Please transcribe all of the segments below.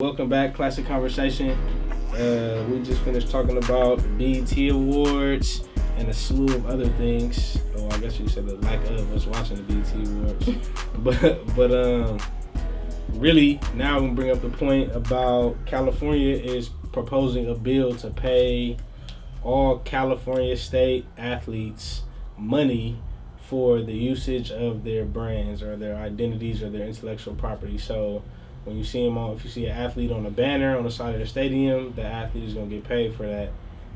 Welcome back, Classic Conversation. We just finished talking about BET Awards and a slew of other things. Oh, I guess you said the lack of us watching the BET Awards. but really, now I'm going to bring up the point about California is proposing a bill to pay all California state athletes money for the usage of their brands or their identities or their intellectual property. So when you see if you see an athlete on a banner on the side of the stadium, the athlete is going to get paid for that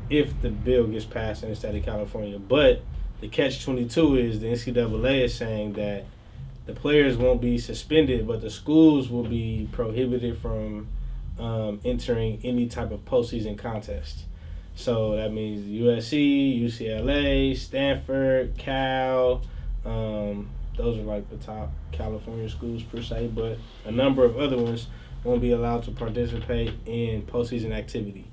if the bill gets passed in the state of California. But the catch-22 is the NCAA is saying that the players won't be suspended, but the schools will be prohibited from entering any type of postseason contest. So that means USC, UCLA, Stanford, Cal. Those are like the top California schools per se, but a number of other ones won't be allowed to participate in postseason activity.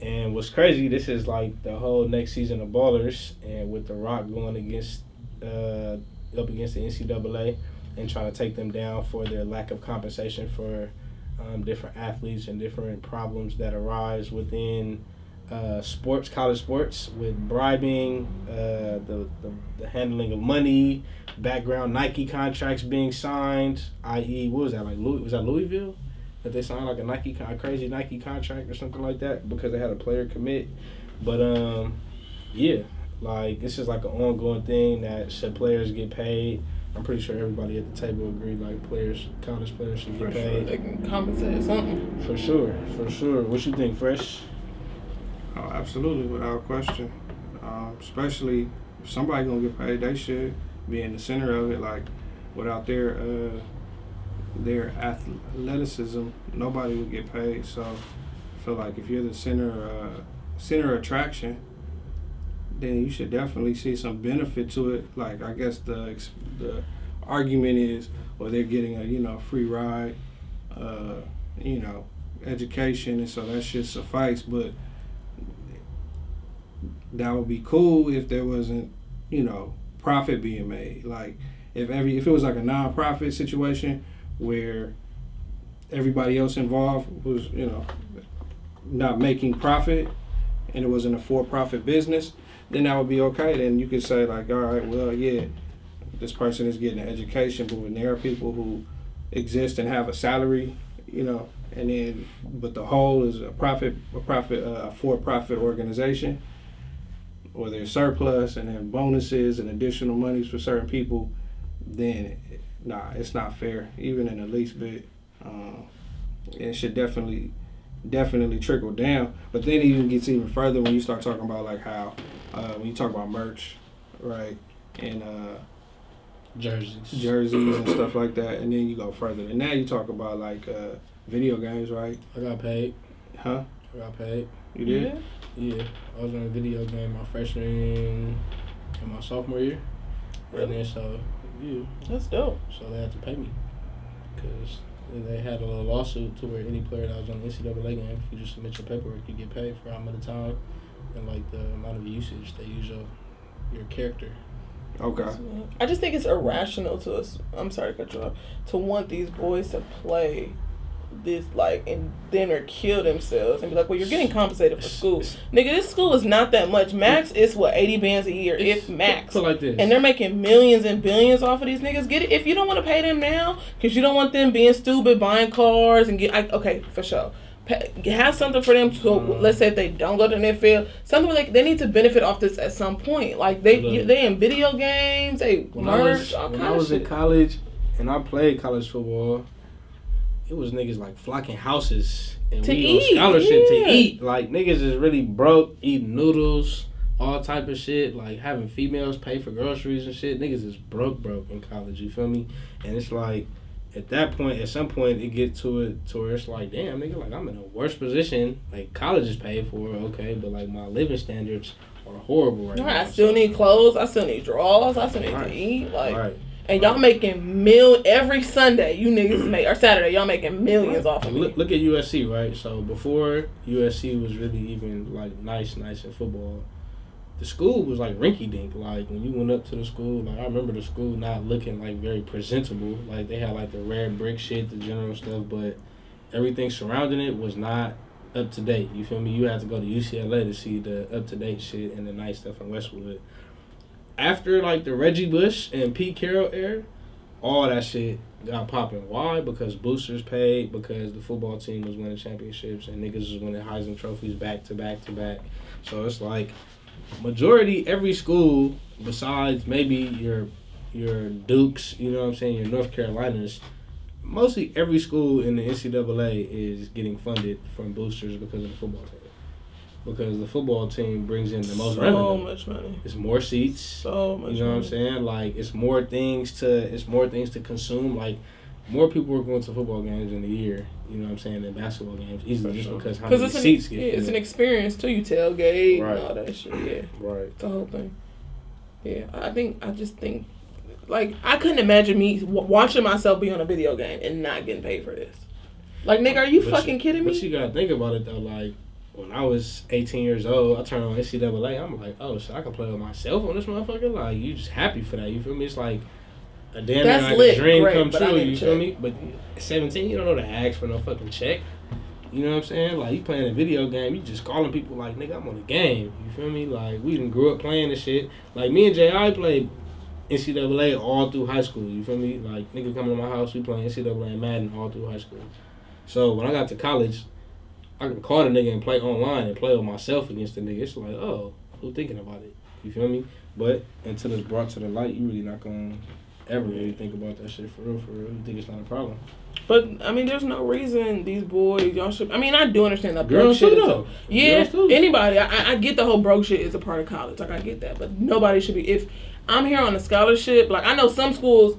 And what's crazy, this is like the whole next season of Ballers, and with The Rock going up against the NCAA and trying to take them down for their lack of compensation for different athletes and different problems that arise within sports, college sports, with bribing, the handling of money, background Nike contracts being signed, i.e., what was that, like was that Louisville? That they signed like a crazy Nike contract or something like that because they had a player commit. But yeah, like this is like an ongoing thing that should players get paid. I'm pretty sure everybody at the table agreed like college players should get paid. Sure, they can compensate something. For sure. What you think, Fresh? Oh, absolutely, without question. Especially if somebody gonna get paid, they should be in the center of it. Like without their athleticism, nobody would get paid. So I feel like if you're the center attraction, then you should definitely see some benefit to it. Like I guess the argument is, well, they're getting a free ride, education, and so that should suffice. But that would be cool if there wasn't, profit being made. Like if it was like a non-profit situation where everybody else involved was, not making profit and it wasn't a for-profit business, then that would be okay. Then you could say like, all right, well, yeah, this person is getting an education, but when there are people who exist and have a salary, but the whole is a for-profit organization, or there's surplus and then bonuses and additional monies for certain people, then it's not fair, even in the least bit. It should definitely trickle down. But then it even gets even further when you start talking about like how when you talk about merch, right, and jerseys and stuff like that, and then you go further. And now you talk about like video games, right? I got paid. Huh? I got paid. You did? Yeah. I was in a video game my freshman and my sophomore year. Really? And then That's dope. So they had to pay me because they had a lawsuit to where any player that was on the NCAA game, if you just submit your paperwork, you get paid for how much time and like the amount of usage they use of your character. Okay. I just think it's irrational to us. I'm sorry to cut you off. To want these boys to play this and then or kill themselves and be like, well, you're getting compensated for school. Nigga, this school is not that much. Max is 80 bands a year, if max. Put like this. And they're making millions and billions off of these niggas. Get it if you don't want to pay them now, because you don't want them being stupid, buying cars and okay, for sure. Have something for them to, let's say if they don't go to the NFL, something like they need to benefit off this at some point. Like they in video games, When I was in college and I played college football, it was niggas like flocking houses and to we eat, on scholarship to eat. Like niggas is really broke, eating noodles, all type of shit, like having females pay for groceries and shit. Niggas is broke in college, you feel me? And it's like at some point it get to where it's like, damn nigga, like I'm in a worse position. Like college is paid for, okay, but like my living standards are horrible right now. I still need clothes, I still need drawers, I still need to eat. Right. And y'all making every Sunday, you niggas or Saturday, y'all making millions off of me. Look at USC, right? So before USC was really even like nice in football, the school was like rinky dink. Like when you went up to the school, like I remember the school not looking like very presentable. Like they had like the red brick shit, the general stuff, but everything surrounding it was not up to date. You feel me? You had to go to UCLA to see the up to date shit and the nice stuff in Westwood. After like the Reggie Bush and Pete Carroll era, all that shit got popping. Why? Because boosters paid, because the football team was winning championships and niggas was winning Heisman trophies back to back to back. So it's like majority every school besides maybe your Dukes, you know what I'm saying, your North Carolinas, mostly every school in the NCAA is getting funded from boosters because of the football team. Because the football team brings in the most revenue. So much money. It's more seats. So much. You know money. what I'm saying? Like it's more things to consume. Like more people are going to football games in a year. You know what I'm saying? Than basketball games, easily just because how many seats get. Yeah, it's an experience too. You tailgate Right. and all that shit. Yeah. Right. The whole thing. Yeah, I just think, like, I couldn't imagine me watching myself be on a video game and not getting paid for this. Like, nigga, are you fucking kidding me? But you gotta think about it though. Like when I was 18 years old, I turned on NCAA. I'm like, oh, so I can play with myself on this motherfucker. Like you just happy for that. You feel me? It's like a damn That's like lit. a dream Great, come but I true. need a You feel check. me? But at 17, you don't know to ask for no fucking check. You know what I'm saying? Like you playing a video game, you just calling people like, nigga, I'm on the game. You feel me? Like we done grew up playing this shit. Like me and J.I. played NCAA all through high school. You feel me? Like nigga coming to my house, we playing NCAA and Madden all through high school. So when I got to college, I can call the nigga and play online and play with myself against the nigga. It's like, oh, who thinking about it? You feel me? But until it's brought to the light, you really not gonna ever really think about that shit for real. You think it's not a problem. But I mean, there's no reason these boys y'all should. I mean, I do understand that Girls broke too, shit. though. Yeah, Girls too. anybody. I get the whole broke shit is a part of college. Like I get that, but nobody should be. If I'm here on a scholarship, like I know some schools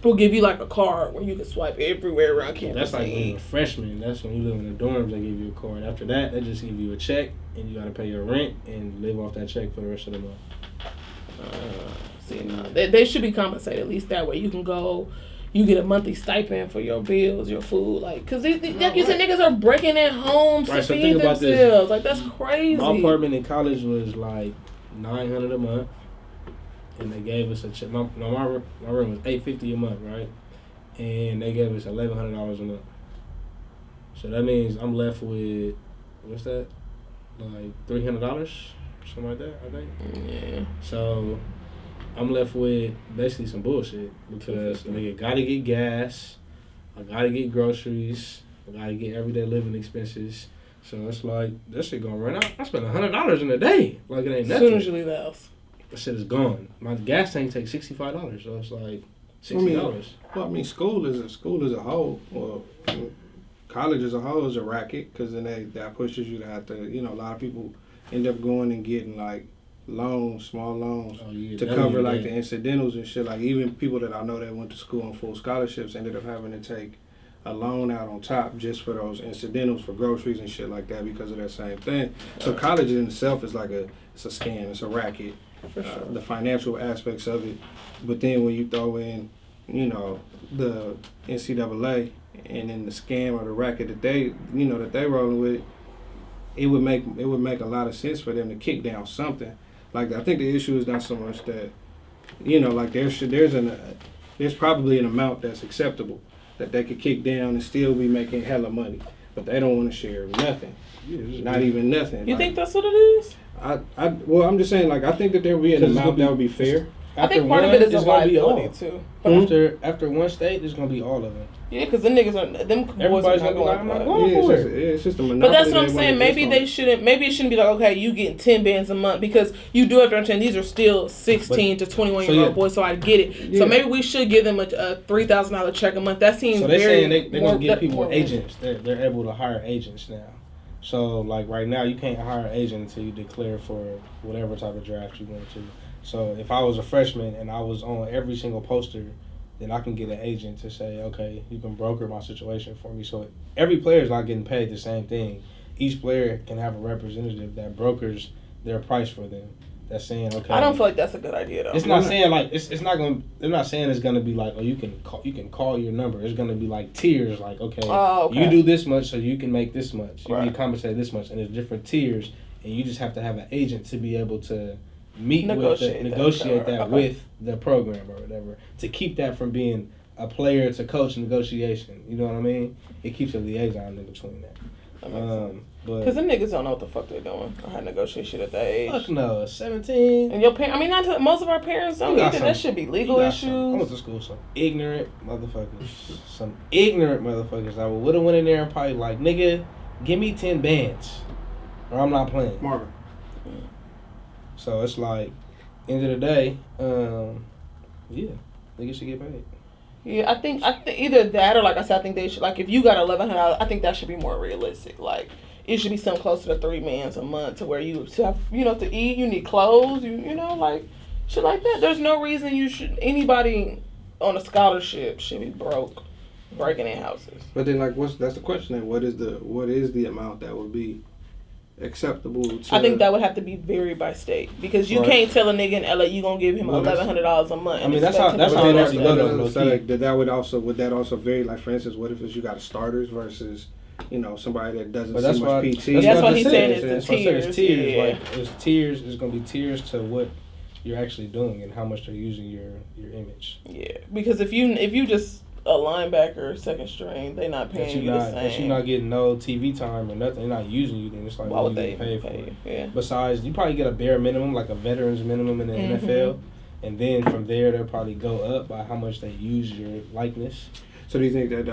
will give you like a card where you can swipe everywhere around campus. That's like when you're a freshman. That's when you live in the dorms. They give you a card. After that, they just give you a check, and you gotta pay your rent and live off that check for the rest of the month. They should be compensated at least that way. You can go, you get a monthly stipend for your bills, your food, like because like you said, niggas are breaking in homes to So feed think about themselves. this. Like that's crazy. My apartment in college was like $900 a month, and they gave us a check. My room was $850 a month, right? And they gave us $1,100 a month. So that means I'm left with what's that? Like $300, something like that, I think. Yeah. So I'm left with basically some bullshit because nigga gotta get gas, I gotta get groceries, I gotta get everyday living expenses. So it's like that shit gonna run out. I spend $100 in a day. Like it ain't As nothing. soon as you leave the house. That shit is gone. My gas tank takes $65, so it's like $60. Well, I mean, school as a whole, well, college as a whole is a racket because then that pushes you to have to, you know, a lot of people end up going and getting like loans, small loans to cover like the incidentals and shit. Like even people that I know that went to school on full scholarships ended up having to take a loan out on top just for those incidentals for groceries and shit like that because of that same thing. So college in itself is like it's a scam, it's a racket. For sure. The financial aspects of it, but then when you throw in, you know, the NCAA and then the scam or the racket that they rolling with, it would make a lot of sense for them to kick down something. Like I think the issue is not so much that, you know, like there's probably an amount that's acceptable that they could kick down and still be making hella money, but they don't want to share nothing, not even nothing. You like, think that's what it is? Well, I'm just saying, like, I think that there would be an amount that would be fair. I think part of it is a liability too. After one state, there's gonna be all of them. Yeah, because them niggas are them boys Everybody's are gonna be like, I'm not going. going for it. It's just a monopoly. But that's what I'm saying. Maybe they shouldn't. Maybe it shouldn't be like, okay, you getting 10 bands a month because you do have to understand these are still 16 to 21-year-old boys. So I get it. Yeah. So maybe we should give them a $3,000 check a month. That seems. So they're saying they're gonna give people agents. They're able to hire agents now. So like right now, you can't hire an agent until you declare for whatever type of draft you want to. So if I was a freshman and I was on every single poster, then I can get an agent to say, okay, you can broker my situation for me. So every player is not getting paid the same thing. Each player can have a representative that brokers their price for them. That's saying, okay. I don't feel like that's a good idea though. It's not saying like it's not gonna. They're not saying it's gonna be like, oh, you can call your number. It's gonna be like tiers. Like okay, you do this much, so you can make this much. You can compensate this much, and there's different tiers, and you just have to have an agent to be able to negotiate that with the program or whatever to keep that from being a player to coach negotiation. You know what I mean? It keeps a liaison in between that. Because them niggas don't know what the fuck they're doing or how to negotiate shit at that age. Fuck no, 17. And your parents, I mean, most of our parents don't either. That should be legal issues. I went to school with some ignorant motherfuckers. I would have went in there and probably like, nigga, give me 10 bands or I'm not playing. Marvin. So it's like, end of the day, yeah, niggas should get paid. Yeah, I think either that or like I said, I think they should, like, if you got $1,100, I think that should be more realistic. Like, it should be something closer to $3 a month to where you have, to eat, you need clothes, you know, like shit like that. There's no reason anybody on a scholarship should be broke, breaking in houses. But then, like, that's the question then? What is the amount that would be acceptable to... I think that would have to be varied by state because you can't tell a nigga in LA you gonna give him $1,100 a month. I mean, that's how it already goes. Would that also vary? Like, for instance, what if you got a starters versus, somebody that doesn't see much PT? That's what he's saying. It's the tiers. It's tiers. Yeah. Like, it's tiers. It's gonna be tiers to what you're actually doing and how much they're using your image. Yeah, because if you just a linebacker, second string, they not paying you the same. That you're not getting no TV time or nothing. They're not using you. Then it's like, why would they pay for it? Yeah. Besides, you probably get a bare minimum, like a veterans minimum in the NFL, and then from there they'll probably go up by how much they use your likeness. So do you think that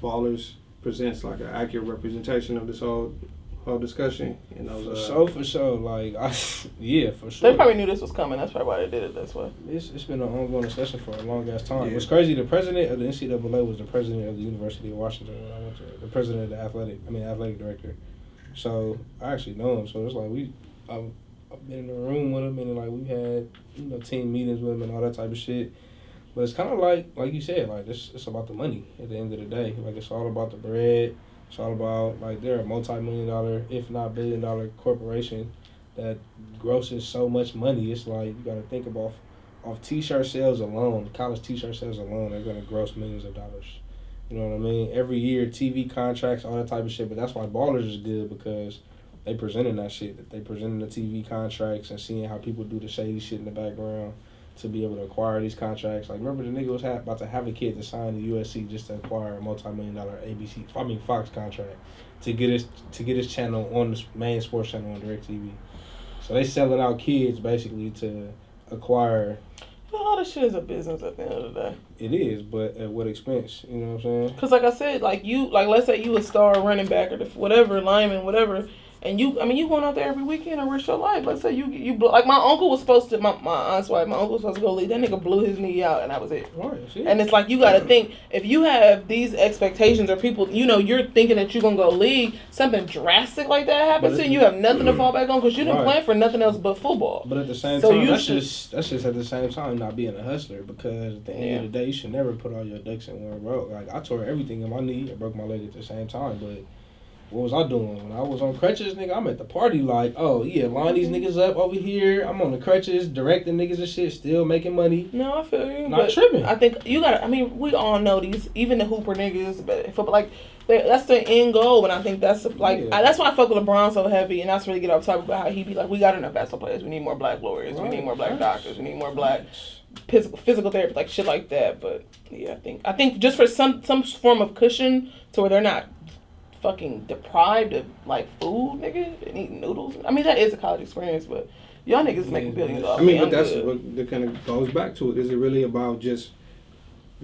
Ballers presents like an accurate representation of this whole discussion? For sure. Like, yeah, for sure. They probably knew this was coming. That's probably why they did it this way. It's been an ongoing discussion for a long ass time. Yeah. What's crazy, the president of the NCAA was the president of the University of Washington when I went there. The president of the athletic director. So I actually know him. So it's like I've been in the room with him and like we've had team meetings with him and all that type of shit. But it's kind of like you said, like it's about the money at the end of the day. Like it's all about the bread. It's all about, like, they're a multi-million-dollar, if not billion-dollar corporation that grosses so much money. It's like, you got to think about, off T-shirt sales alone, college T-shirt sales alone, they're going to gross millions of dollars. You know what I mean? Every year, TV contracts, all that type of shit. But that's why Ballers is good, because they presented that shit. That they presented the TV contracts and seeing how people do the shady shit in the background to be able to acquire these contracts. Like, remember the nigga was about to have a kid to sign to USC just to acquire a multi-million-dollar Fox contract to get his channel on the main sports channel on DirecTV. So they selling out kids basically to acquire. Well, all this shit is a business at the end of the day. It is, but at what expense? You know what I'm saying? Because like I said, let's say you a star running back or whatever, lineman, whatever. And you going out there every weekend and risk your life. Let's say you like my uncle was supposed to, my aunt's wife, my uncle was supposed to go lead. That nigga blew his knee out and that was it. Right, and it's like, you got to think, if you have these expectations or people, you're thinking that you're going to go league, something drastic like that happens to you, you have nothing to fall back on because you didn't plan for nothing else but football. But at the same time, that's just at the same time not being a hustler, because at the end of the day, you should never put all your ducks in one row. Like, I tore everything in my knee. I broke my leg at the same time, but what was I doing? When I was on crutches, nigga, I'm at the party like, oh, yeah, line these niggas up over here. I'm on the crutches, directing niggas and shit, still making money. No, I feel you. Not tripping. I think you gotta, we all know these, even the Hooper niggas, but like, that's the end goal, and I think that's, like, that's why I fuck with LeBron so heavy, and that's really get off topic about how he be like, we got enough basketball players, we need more black lawyers, we need more black doctors, we need more black physical therapists, like shit like that. But, yeah, I think just for some form of cushion to where they're not fucking deprived of like food, nigga, and eating noodles. I mean, that is a college experience, but y'all niggas making billions off. But that's what that kind of goes back to it. Is it really about just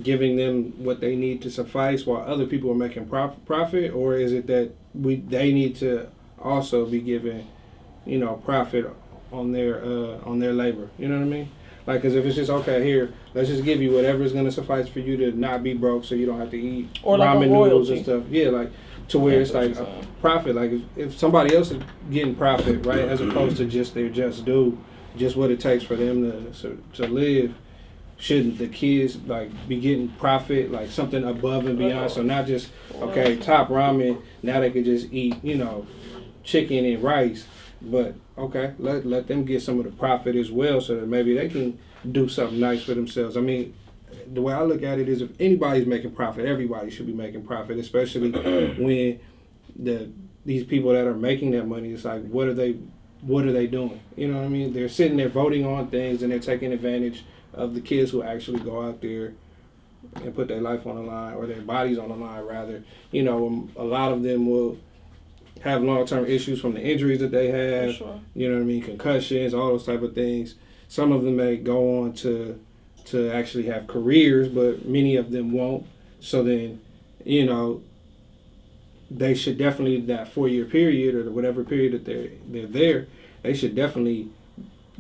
giving them what they need to suffice while other people are making profit, or is it that they need to also be given, profit on their labor? You know what I mean? Like, because if it's just, okay, here, let's just give you whatever is going to suffice for you to not be broke so you don't have to eat or like ramen noodles and stuff. Yeah, like, to where it's like a profit. Like, if somebody else is getting profit, right, as opposed to just their just due, just what it takes for them to live, shouldn't the kids, like, be getting profit, like, something above and beyond? So not just, okay, top ramen, now they could just eat, chicken and rice. But, okay, let them get some of the profit as well so that maybe they can do something nice for themselves. I mean, the way I look at it is, if anybody's making profit, everybody should be making profit, especially when these people that are making that money, it's like, what are they doing? You know what I mean? They're sitting there voting on things, and they're taking advantage of the kids who actually go out there and put their life on the line, or their bodies on the line rather. You know, a lot of them will have long-term issues from the injuries that they have. For sure. You know what I mean? Concussions, all those type of things. Some of them may go on to actually have careers, but many of them won't. So then, you know, they should definitely, that 4-year period or whatever period that they're there, they should definitely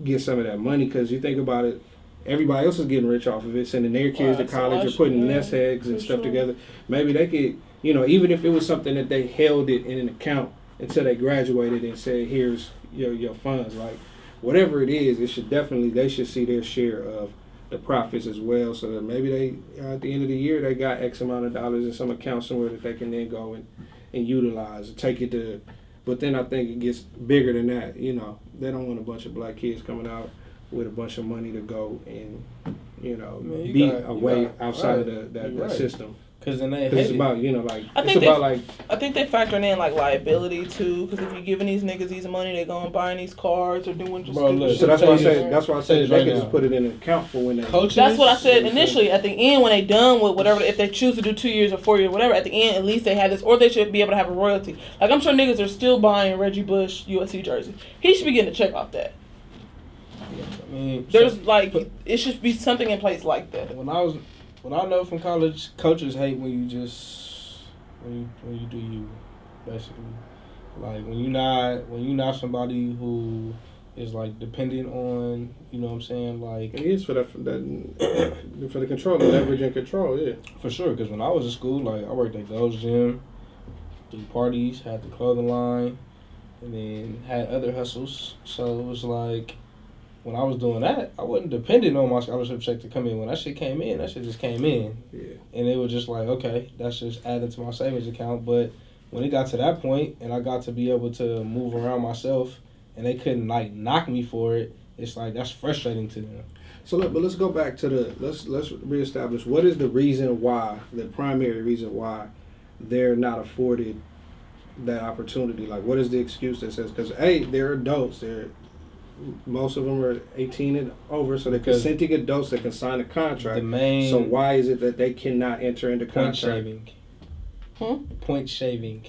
get some of that money, because you think about it, everybody else is getting rich off of it, sending their kids to college or putting nest eggs and stuff together. Maybe they could, you know, even if it was something that they held it in an account until they graduated and said, here's your funds, like whatever it is, it should definitely, they should see their share of the profits as well, so that maybe they, at the end of the year, they got X amount of dollars in some account somewhere that they can then go and utilize, take it to. But then I think it gets bigger than that. You know, they don't want a bunch of black kids coming out with a bunch of money to go and, you know, be away outside of that system. Because then it's about, you know, like, I think they factoring in like liability too. Because if you're giving these niggas these money, they going buying these cars or doing just. Bro, look, so that's why I said they can just put it in an account for when they. Coaches, that's what I said initially. At the end, when they done with whatever, if they choose to do 2 years or 4 years, whatever, at the end at least they have this, or they should be able to have a royalty. Like I'm sure niggas are still buying Reggie Bush USC jersey. He should be getting a check off that. I mean, there's it should be something in place like that. When I know from college, coaches hate when you do you, basically. Like when you not somebody who is like dependent on, you know what I'm saying, like it is for the control, the leverage and control, yeah. For sure, because when I was in school, like I worked at Gold's Gym, threw parties, had the clothing line, and then had other hustles. So it was like, when I was doing that, I wasn't dependent on my scholarship check to come in. When that shit came in, that shit just came in. Yeah. And it was just like, okay, that's just added to my savings account. But when it got to that point and I got to be able to move around myself and they couldn't like knock me for it, it's like that's frustrating to them. So let's go back to let's reestablish what is the reason why, the primary reason why they're not afforded that opportunity. Like, what is the excuse that says, because they're adults, most of them are 18 and over, so they're consenting adults that can sign a contract. So why is it that they cannot enter into contract? Point shaving.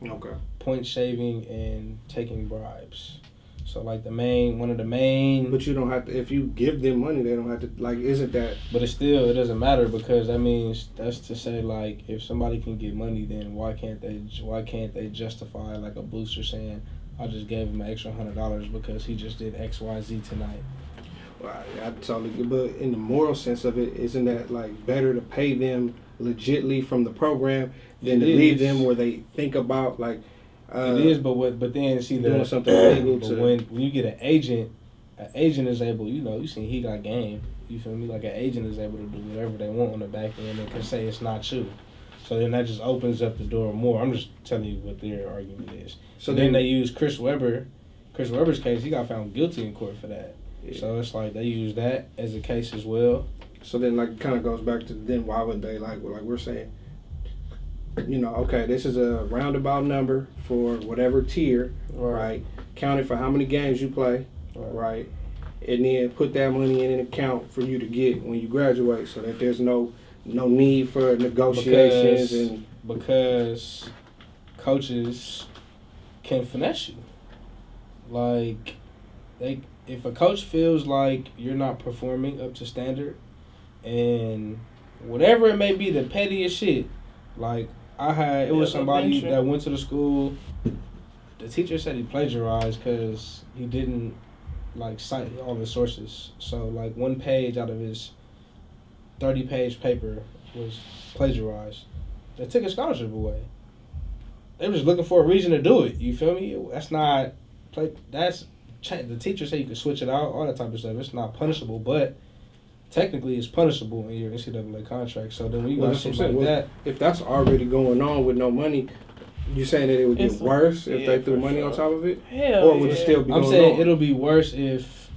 Okay. Point shaving and taking bribes. So like one of the main. But you don't have to. If you give them money, they don't have to. Like, isn't that? But it doesn't matter, because that means that's to say, like, if somebody can get money, then why can't they justify like a booster saying, I just gave him an extra $100 because he just did XYZ tonight. Well, I totally. But in the moral sense of it, isn't that like better to pay them legitly from the program than to leave them where they think about like? It is, but then see doing something legal. But when you get an agent is able. You seen he got game. You feel me? Like an agent is able to do whatever they want on the back end and can say it's not you. So then that just opens up the door more. I'm just telling you what their argument is. So then they use Chris Webber. Chris Webber's case, he got found guilty in court for that. Yeah. So it's like they use that as a case as well. So then, like, it kind of goes back to then why would they, like we're saying, okay, this is a roundabout number for whatever tier, right? Count it for how many games you play, right? And then put that money in an account for you to get when you graduate, so that there's no need for negotiations because coaches can finesse you. Like, if a coach feels like you're not performing up to standard, and whatever it may be, the pettiest shit. Like it was somebody that went to the school. The teacher said he plagiarized because he didn't cite all the sources. So one page out of his 30-page paper was plagiarized. They took his scholarship away. They were just looking for a reason to do it. You feel me? That's not the teacher said you could switch it out, all that type of stuff. It's not punishable, but technically it's punishable in your NCAA contract. So then when you got something like that, if that's already going on with no money, you saying that it would get worse if they threw money on top of it? Or would it still be going on? I'm saying it'll be worse if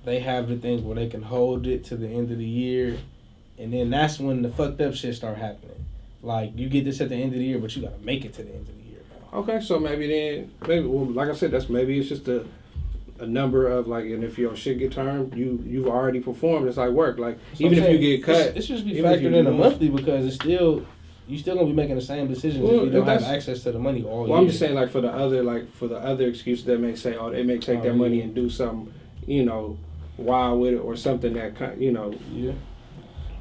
they have the things where they can hold it to the end of the year, and then that's when the fucked up shit start happening. Like, you get this at the end of the year, but you gotta make it to the end of the year now. Okay, so maybe like I said, maybe it's just a number of like, and if your shit get termed, you've already performed. It's like work. Like So even I'm if you saying, get cut, it should be even if factored you in a lose. monthly because it's still you still gonna be making the same decisions Well, if you don't if have that's- access to the money all Well, year. I'm just saying, like for the other excuses that may say, oh, they may take their money yeah. and do something, wild with it or something that Yeah.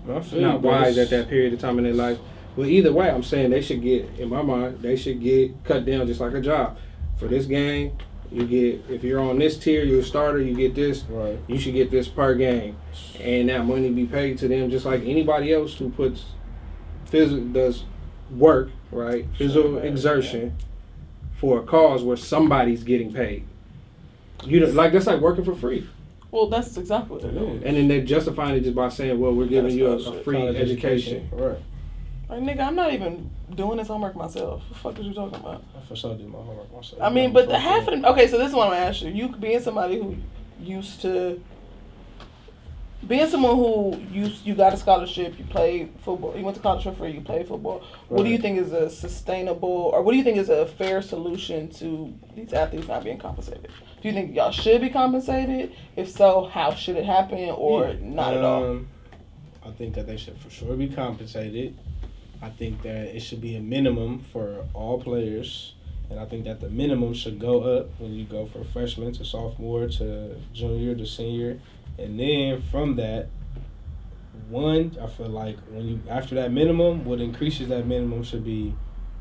No, I feel not you, but wise it's- at that period of time in their life. But either way, I'm saying they should get, in my mind, they should get cut down just like a job. For this game, you get, if you're on this tier, you're a starter, you get this. Right. You should get this per game, and that money be paid to them just like anybody else who does work, right? Physical exertion for a cause where somebody's getting paid. That's like working for free. Well, that's exactly what they're doing. And then they're justifying it just by saying, well, we're giving you a That's free College education. Right. Like, nigga, I'm not even doing this homework myself. What the fuck is you talking about? I for sure did my homework myself. I mean, but the half of them, okay, so this is what I'm gonna ask you. You being somebody who used to, being someone who you got a scholarship, you played football, you went to college for free, you played football. What do you think is a sustainable, or what do you think is a fair solution to these athletes not being compensated? Do you think y'all should be compensated? If so, how should it happen, or not at all? I think that they should for sure be compensated. I think that it should be a minimum for all players. And I think that the minimum should go up when you go from freshman to sophomore to junior to senior. And then from that, I feel like after that minimum, what increases that minimum should be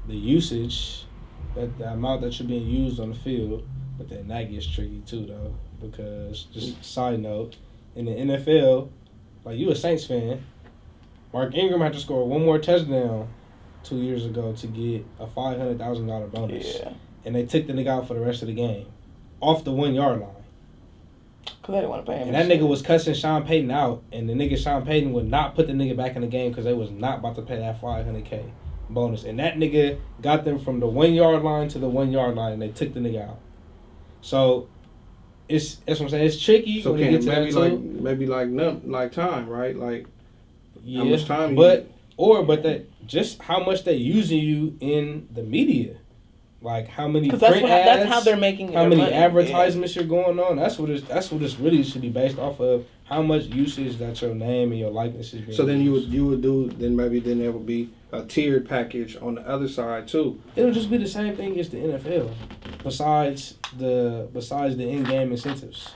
the usage, the amount that you're being used on the field. But then that gets tricky too, though, because just side note, in the NFL, like you a Saints fan, Mark Ingram had to score one more touchdown 2 years ago to get a $500,000 bonus. Yeah. And they took the nigga out for the rest of the game, off the 1 yard line. Because they didn't want to pay him. And that nigga was cussing Sean Payton out, and the nigga Sean Payton would not put the nigga back in the game because they was not about to pay that $500K bonus. And that nigga got them from the 1 yard line to the 1 yard line, and they took the nigga out. So that's what I'm saying. It's tricky So when you get to maybe that too. maybe like time, right? Like Yeah, how much time? but that just how much they using you in the media, like how many Because print ads, that's how they're making how their many money. advertisements you're going on. That's what it's really should be based off of. How much usage that your name and your likeness is being. So then used. you would do then there would be a tiered package on the other side too. It'll just be the same thing as the NFL, besides the in-game incentives.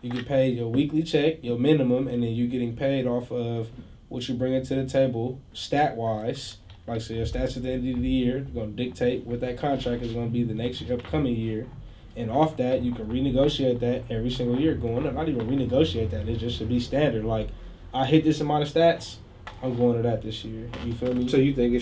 You get paid your weekly check, your minimum, and then you're getting paid off of what you bring to the table, stat-wise. Like, so your stats at the end of the year are going to dictate what that contract is going to be the next upcoming year. And off that, you can renegotiate that every single year going up. Not even renegotiate that. It just should be standard. Like, I hit this amount of stats, I'm going to that this year. You feel me? So you think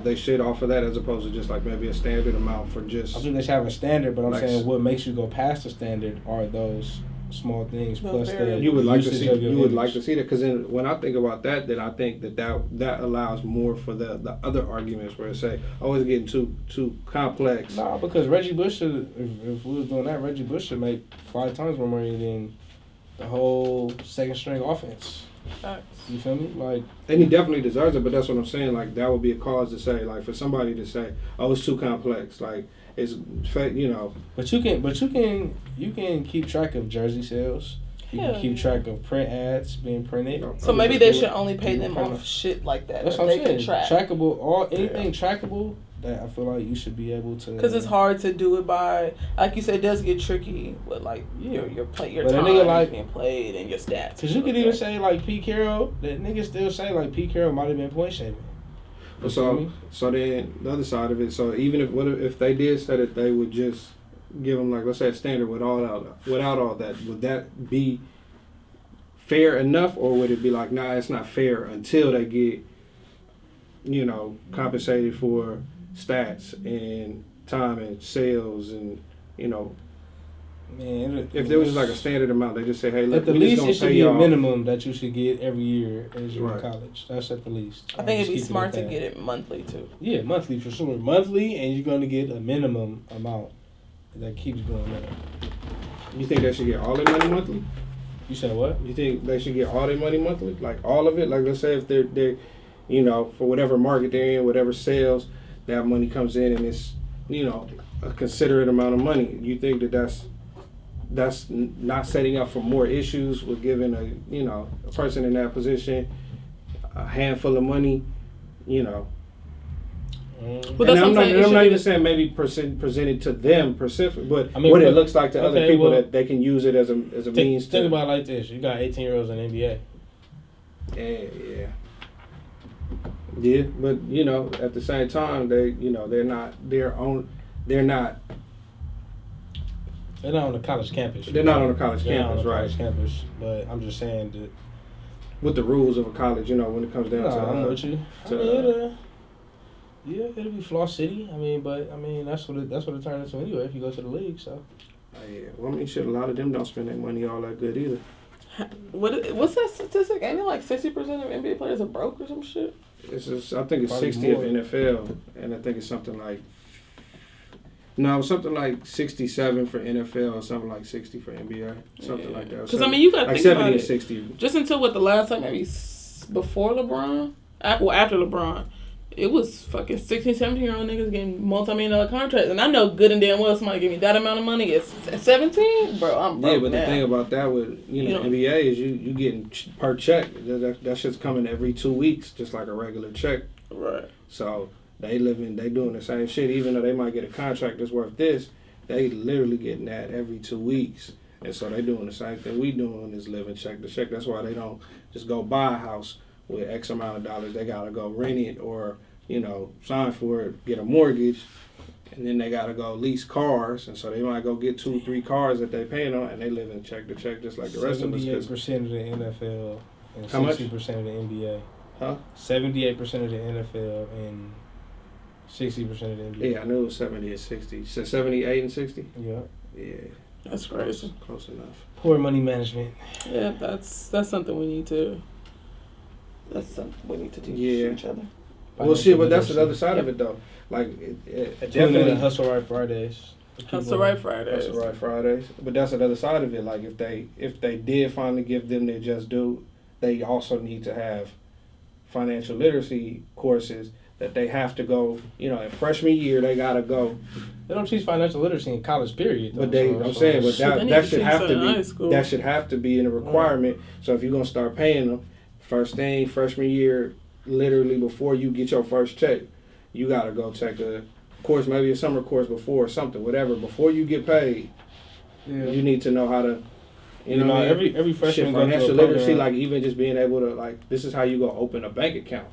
they should offer that as opposed to just like maybe a standard amount for just. I think they should have a standard, but I'm like, saying what makes you go past the standard are those small things plus the You would like to usage see. of your You would image. like to see that because then when I think about that, then I think that allows more for the other arguments where it say, oh, it's getting too complex. Nah, because Reggie Bush should, if we was doing that, Reggie Bush should make 5 times more money than the whole second string offense. You feel me? Like, And he definitely deserves it, but that's what I'm saying. Like that would be a cause to say, like for somebody to say, oh, it's too complex. Like it's fake, but you can keep track of jersey sales. You can keep track of print ads being printed. So maybe they should only pay them off shit like that. That's that what I'm they saying. can track. Trackable, anything trackable that I feel like you should be able to. Because it's hard to do it by, like you said, it does get tricky with like your But time a nigga like- being played and your stats. Because you could even say like Pete Carroll. That nigga still say like Pete Carroll might have been point shaving. You feel me? So then the other side of it. So even if they did say that they would just give them like let's say a standard without all that, would that be fair enough, or would it be like nah, it's not fair until they get compensated for stats and time and sales and Man, if there was just like a standard amount, they just say hey look, at the we least just it gonna should pay be a y'all. minimum that you should get every year as you're Right. in college. That's at the least. I think it'd be Just keep smart at to that. get it monthly too. Yeah, monthly for sure. Monthly, and you're gonna get a minimum amount that keeps going up. You think they should get all their money monthly? You said what? You think they should get all their money monthly? Like all of it? Like let's say if they're for whatever market they're in, whatever sales, that money comes in and it's, a considerate amount of money. You think that's that's not setting up for more issues with giving a person in that position a handful of money, But and I'm not even saying maybe presented to them specific, but it looks like to other people that they can use it as a means to. Think about it like this: you got 18-year-olds in the NBA. Yeah, but at the same time, they're not on the college campus. They're not on the college campus, right? College campus, but I'm just saying that with the rules of a college, when it comes down to. I'm with you. It'll be Floss City. That's what it turns into anyway. If you go to the league, so. Yeah, well, shit. A lot of them don't spend their money all that good either. What's that statistic? Ain't it like 60% of NBA players are broke or some shit? I think it's probably 60 of NFL, and I think it's something like 67 for NFL, or something like 60 for NBA, something like that. Because you got to like think 70 about and it. 60. Just until the last time, maybe before LeBron, after LeBron, it was fucking 16, 17-year-old niggas getting multi-million-dollar contracts, and I know good and damn well somebody give me that amount of money at 17, bro. I'm broke. Yeah, but the thing about that with NBA is you getting per check. That shit's coming every 2 weeks, just like a regular check. Right. So they doing the same shit. Even though they might get a contract that's worth this, they literally getting that every 2 weeks. And so they doing the same thing we doing is living check to check. That's why they don't just go buy a house with X amount of dollars. They gotta go rent it or sign for it, get a mortgage, and then they gotta go lease cars. And so they might go get 2-3 cars that they paying on, and they live in check to check just like the rest of us. 78% of the NFL and 60% of the NBA. Huh? 78% of the NFL and 60% of the NBA. Yeah, I knew it was 70 and 60. You said 78 and 60? Yeah. Yeah. That's crazy. Close enough. Poor money management. Yeah, that's something we need to. That's something we need to teach each other. Well, shit, but that's the other side of it, though. Like, definitely Hussle Right Fridays. Hussle Right Fridays. But that's another side of it. Like, if they did finally give them their just due, they also need to have financial literacy courses that they have to go. In freshman year, they gotta go. They don't teach financial literacy in college, period. But that should have to be. That should have to be in a requirement. So if you're gonna start paying them, first thing freshman year, literally before you get your first check, you gotta go take a course, maybe a summer course before or something, whatever. Before you get paid, you need to know how to. Every freshman financial literacy, like even just being able to this is how you go open a bank account.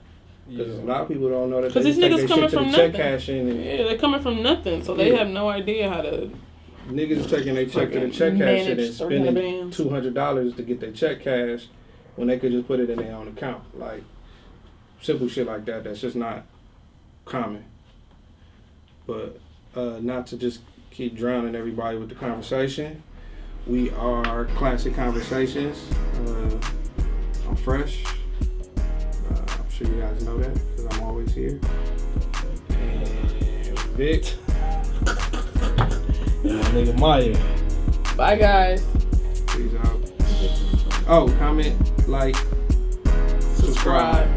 Because a lot of people don't know that. Because these niggas coming from nothing. Yeah, they're coming from nothing, so they have no idea how to. Niggas is taking their check to the check cash and spending $200 to get their check cash when they could just put it in their own account. Like simple shit like that. That's just not common. But not to just keep drowning everybody with the conversation. We are Classic Conversations. I'm fresh. I'm sure you guys know that because I'm always here. And Vic. Nigga Maya. Bye, guys. Peace out. Oh, comment, like, subscribe.